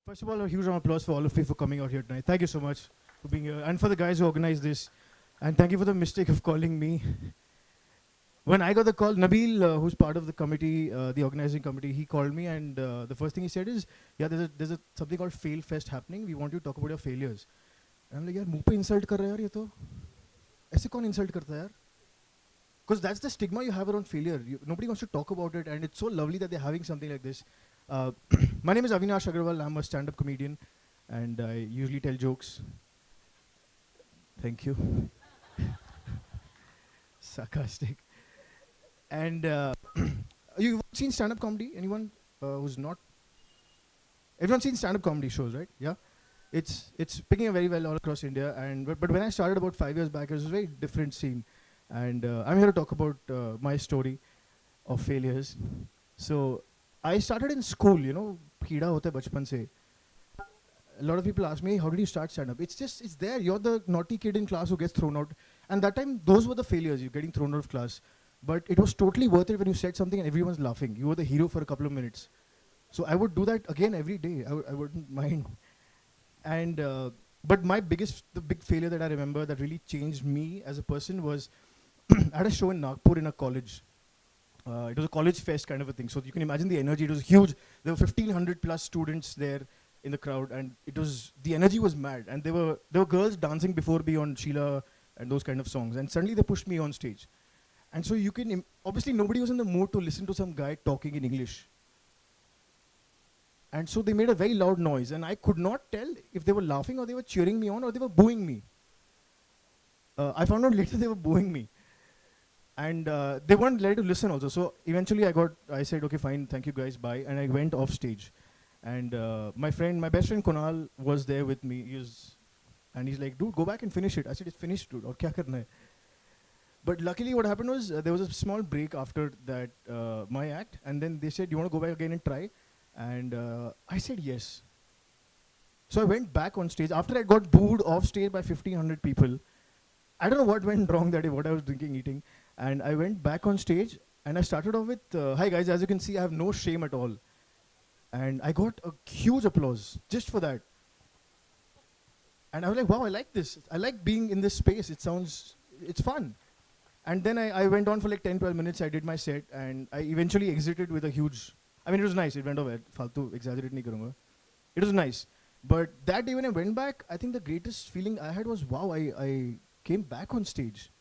First of all, a huge round of applause for all of you for coming out here tonight. Thank you so much for being here. And for the guys who organized this. And thank you for the mistake of calling me. When I got the call, Nabil, who's part of the committee, the organizing committee, he called me and the first thing he said is, yeah, there's a something called FailFest happening. We want you to talk about your failures. And I'm like, यार मुंह पे insult कर रहा है यार ये तो ऐसे कौन insult करता है यार? Because that's the stigma you have around failure. Nobody wants to talk about it, and it's so lovely that they're having something like this. My name is Avinash Agarwal. I'm a stand-up comedian, and I usually tell jokes. Thank you. Sarcastic. And you've seen stand-up comedy? Anyone who's not? Everyone's seen stand-up comedy shows, right? Yeah. It's picking up very well all across India. And but when I started about 5 years back, it was a very different scene. And I'm here to talk about my story of failures. So I started in school, you know, कीड़ा होता है बचपन से. A lot of people ask me, how did you start stand-up? It's there. You're the naughty kid in class who gets thrown out. And that time, those were the failures, you're getting thrown out of class. But it was totally worth it when you said something and everyone's laughing. You were the hero for a couple of minutes. So I would do that again every day. I wouldn't mind. And but the big failure that I remember that really changed me as a person was I had a show in Nagpur in a college. It was a college fest kind of a thing. So you can imagine the energy. It was huge. There were 1,500 plus students there in the crowd, and the energy was mad. And there were girls dancing before me on Sheila and those kind of songs. And suddenly they pushed me on stage. And so you can obviously nobody was in the mood to listen to some guy talking in English. And so they made a very loud noise, and I could not tell if they were laughing or they were cheering me on or they were booing me. I found out later they were booing me. And they weren't ready to listen also. So eventually I said, okay, fine, thank you guys, bye. And I went off stage. And my best friend Kunal was there with me. And he's like, dude, go back and finish it. I said, it's finished, dude. Aur kya karna hai? But luckily what happened was there was a small break after that, my act. And then they said, you want to go back again and try? And I said, yes. So I went back on stage. After I got booed off stage by 1,500 people, I don't know what went wrong that day, what I was drinking, eating. And I went back on stage and I started off with, hi guys, as you can see, I have no shame at all. And I got a huge applause just for that. And I was like, wow, I like this. I like being in this space. It's fun. And then I went on for like 10, 12 minutes. I did my set and I eventually exited with a huge, I mean, it was nice. It went over. Faltu exaggerate nahi karunga. It was nice. But that day when I went back, I think the greatest feeling I had was, wow, I came back on stage.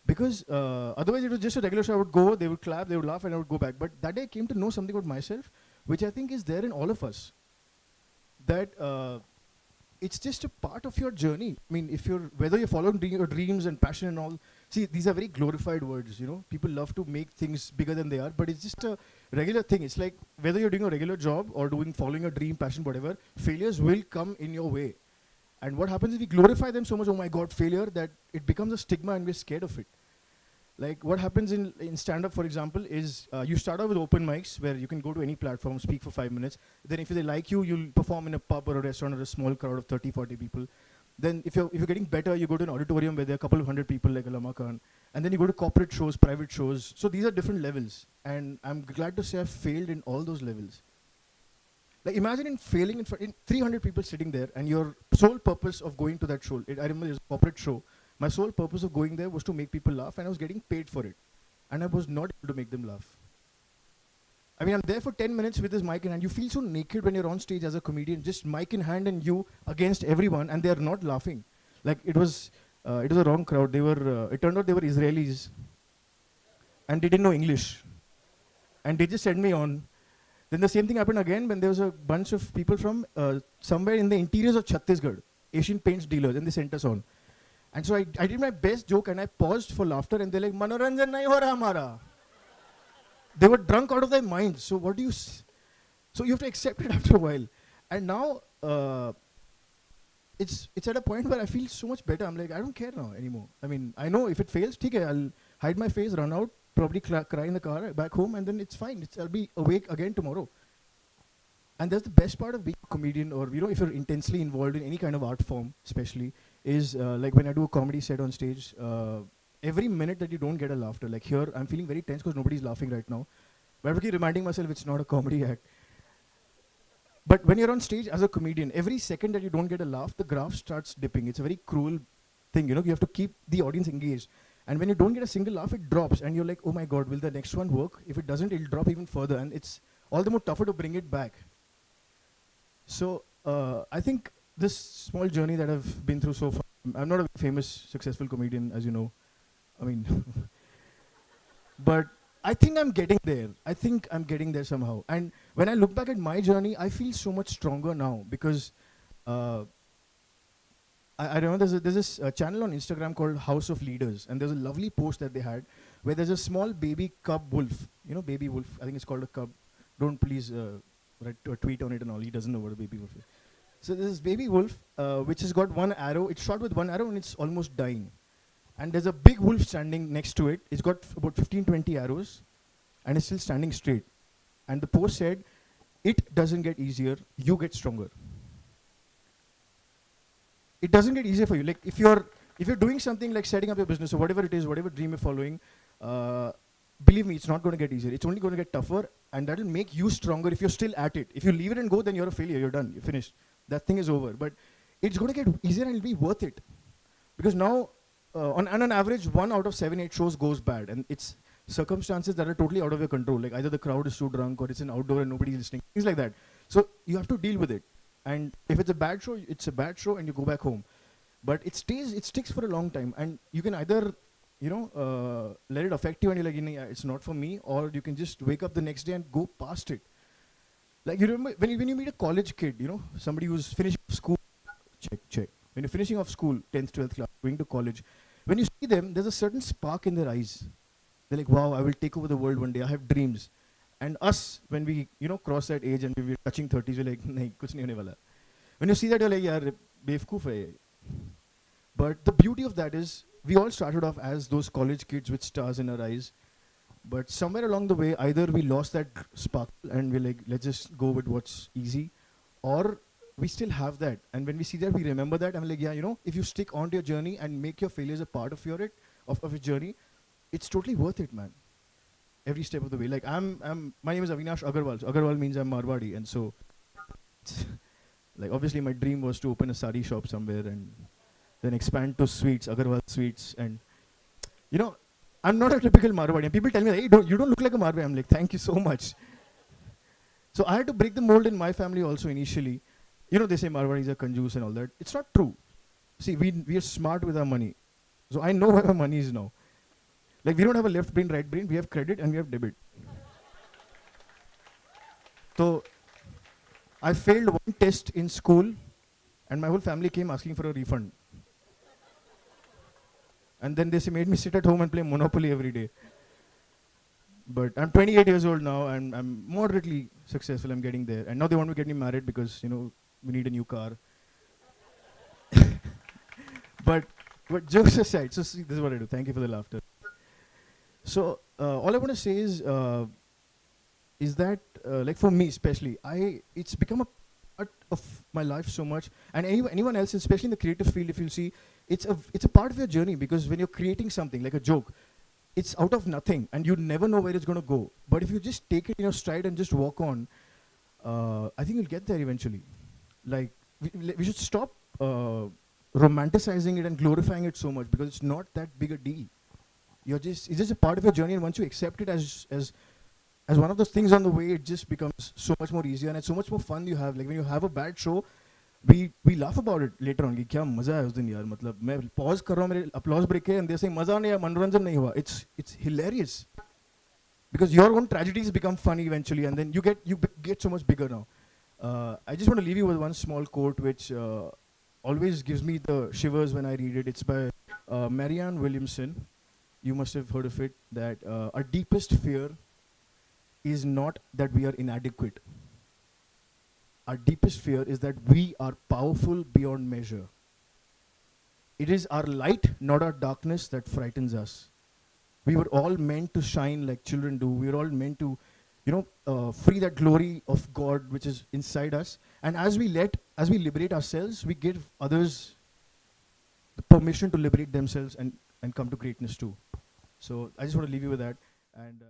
Because otherwise it was just a regular show. I would go, they would clap, they would laugh, and I would go back. But that day I came to know something about myself, which I think is there in all of us. That it's just a part of your journey. I mean, whether you're following your dreams and passion and all, see, these are very glorified words, you know. People love to make things bigger than they are, but it's just a regular thing. It's like whether you're doing a regular job or following a dream, passion, whatever, failures will come in your way. And what happens is we glorify them so much, oh my God, failure, that it becomes a stigma and we're scared of it. Like what happens in stand-up, for example, is you start out with open mics where you can go to any platform, speak for 5 minutes. Then if they like you, you'll perform in a pub or a restaurant or a small crowd of 30, 40 people. Then if you're getting better, you go to an auditorium where there are a couple of hundred people like a Lama Khan. And then you go to corporate shows, private shows. So these are different levels. And I'm glad to say I've failed in all those levels. Like imagine in 300 people sitting there and your sole purpose of going to that show, I remember it was a corporate show. My sole purpose of going there was to make people laugh and I was getting paid for it. And I was not able to make them laugh. I mean, I'm there for 10 minutes with this mic in hand. You feel so naked when you're on stage as a comedian, just mic in hand and you against everyone and they're not laughing. Like it was a wrong crowd. It turned out they were Israelis and they didn't know English. And they just sent me on. Then the same thing happened again when there was a bunch of people from somewhere in the interiors of Chhattisgarh, Asian Paints dealers, and they sent us on. And so I did my best joke and I paused for laughter and they're like, Manoranjan nahi ho raha hamara. They were drunk out of their minds. So so you have to accept it after a while. And now it's at a point where I feel so much better. I'm like, I don't care now anymore. I mean, I know if it fails, okay, I'll hide my face, run out, probably cry in the car back home, and then it's fine. I'll be awake again tomorrow. And that's the best part of being a comedian, or you know, if you're intensely involved in any kind of art form, especially, is like when I do a comedy set on stage, every minute that you don't get a laughter, like here, I'm feeling very tense because nobody's laughing right now. But I keep reminding myself it's not a comedy act. But when you're on stage as a comedian, every second that you don't get a laugh, the graph starts dipping. It's a very cruel thing, you know. You have to keep the audience engaged. And when you don't get a single laugh, it drops. And you're like, oh my God, will the next one work? If it doesn't, it'll drop even further. And it's all the more tougher to bring it back. So I think this small journey that I've been through so far, I'm not a famous, successful comedian, as you know. I mean, but I think I'm getting there. I think I'm getting there somehow. And when I look back at my journey, I feel so much stronger now because I remember there's this channel on Instagram called House of Leaders, and there's a lovely post that they had where there's a small baby cub wolf. You know, baby wolf. I think it's called a cub. Don't please write a tweet on it and all. He doesn't know what a baby wolf is. So there's this baby wolf which has got one arrow. It's shot with one arrow and it's almost dying. And there's a big wolf standing next to it. It's got about 15, 20 arrows, and it's still standing straight. And the post said, "It doesn't get easier, you get stronger." It doesn't get easier for you. Like if you're doing something like setting up your business or whatever it is, whatever dream you're following, believe me, it's not going to get easier. It's only going to get tougher, and that'll make you stronger if you're still at it. If you leave it and go, then you're a failure. You're done. You're finished. That thing is over. But it's going to get easier and it'll be worth it. Because now, on an average, 1 out of 7, 8 shows goes bad. And it's circumstances that are totally out of your control. Like either the crowd is too drunk or it's an outdoor and nobody's listening. Things like that. So you have to deal with it. And if it's a bad show, it's a bad show and you go back home. But it sticks for a long time. And you can either, let it affect you and you're like, it's not for me. Or you can just wake up the next day and go past it. Like you remember when you meet a college kid, somebody who's finishing school, check. When you're finishing off school, 10th, 12th class, going to college, when you see them, there's a certain spark in their eyes. They're like, wow, I will take over the world one day. I have dreams. And us, when we, cross that age and we're touching 30s, we're like, nahi, kuch nahi hone wala. When you see that, you're like, yaar, bevkoof hai ye. But the beauty of that is, we all started off as those college kids with stars in our eyes. But somewhere along the way, either we lost that spark and we're like, let's just go with what's easy, or we still have that. And when we see that, we remember that, and we're like, yeah, if you stick onto your journey and make your failures a part of your journey, it's totally worth it, man. Every step of the way. Like my name is Avinash Agarwal. So Agarwal means I'm Marwadi, and so, like obviously my dream was to open a sari shop somewhere and then expand to sweets, Agarwal sweets, and I'm not a typical Marwadi. And people tell me, hey, you don't look like a Marwadi. I'm like, thank you so much. So I had to break the mold in my family also initially. They say Marwadis are kanjoos and all that. It's not true. See, we are smart with our money. So I know where my money is now. Like we don't have a left brain, right brain. We have credit and we have debit. So I failed one test in school and my whole family came asking for a refund. And then they made me sit at home and play Monopoly every day. But I'm 28 years old now and I'm moderately successful. I'm getting there. And now they want to get me married because, we need a new car. But jokes aside, so see, this is what I do. Thank you for the laughter. So all I want to say is that, like for me especially, it's become a part of my life so much. And anyone else, especially in the creative field, if you'll see, it's a part of your journey, because when you're creating something like a joke, it's out of nothing and you never know where it's going to go. But if you just take it in your stride and just walk on, I think you'll get there eventually. Like we should stop romanticizing it and glorifying it so much, because it's not that big a deal. It's just a part of your journey, and once you accept it as one of those things on the way, it just becomes so much more easier and it's so much more fun you have. Like when you have a bad show, we laugh about it later on. क्या मजा है उस दिन यार, मतलब मैं pause कर रहा हूँ, मेरे applause break है, and they say मजा नहीं है, मनोरंजन नहीं हुआ. It's hilarious, because your own tragedies become funny eventually, and then you get so much bigger now. I just want to leave you with one small quote which always gives me the shivers when I read it. It's by Marianne Williamson. You must have heard of it. That our deepest fear is not that we are inadequate. Our deepest fear is that we are powerful beyond measure. It is our light, not our darkness, that frightens us. We were all meant to shine like children do. We were all meant to, free that glory of God which is inside us. And as we liberate ourselves, we give others the permission to liberate themselves and come to greatness too. So I just want to leave you with that. And